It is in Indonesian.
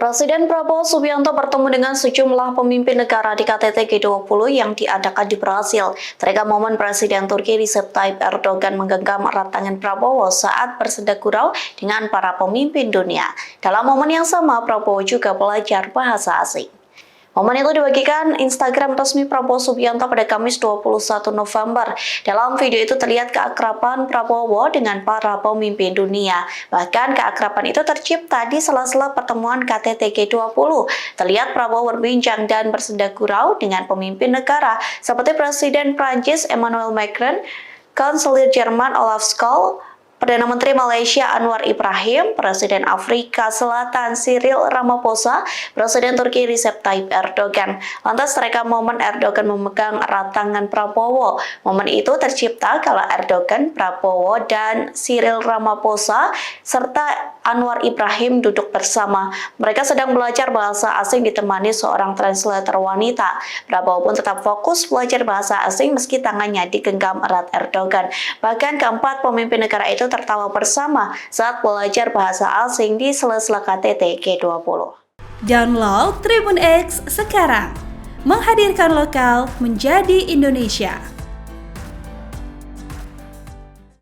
Presiden Prabowo Subianto bertemu dengan sejumlah pemimpin negara di KTT G20 yang diadakan di Brasil. Terkait momen Presiden Turki Recep Tayyip Erdogan menggenggam erat tangan Prabowo saat bersenda gurau dengan para pemimpin dunia. Dalam momen yang sama, Prabowo juga belajar bahasa asing. Momen itu dibagikan Instagram resmi Prabowo Subianto pada Kamis 21 November. Dalam video itu terlihat keakraban Prabowo dengan para pemimpin dunia. Bahkan keakraban itu tercipta di sela-sela pertemuan KTT G20. Terlihat Prabowo berbincang dan bersenda gurau dengan pemimpin negara seperti Presiden Prancis Emmanuel Macron, Kanselir Jerman Olaf Scholz, Perdana Menteri Malaysia Anwar Ibrahim, Presiden Afrika Selatan Cyril Ramaphosa, Presiden Turki Recep Tayyip Erdogan. Lantas terekam momen Erdogan memegang erat tangan Prabowo. Momen itu tercipta kala Erdogan, Prabowo, dan Cyril Ramaphosa serta Anwar Ibrahim duduk bersama. Mereka sedang belajar bahasa asing ditemani seorang translator wanita. Prabowo pun tetap fokus belajar bahasa asing meski tangannya digenggam erat Erdogan. Bahkan keempat pemimpin negara itu tertawa bersama saat belajar bahasa asing di sela-sela KTT G20. Download Tribun X sekarang, menghadirkan lokal menjadi Indonesia.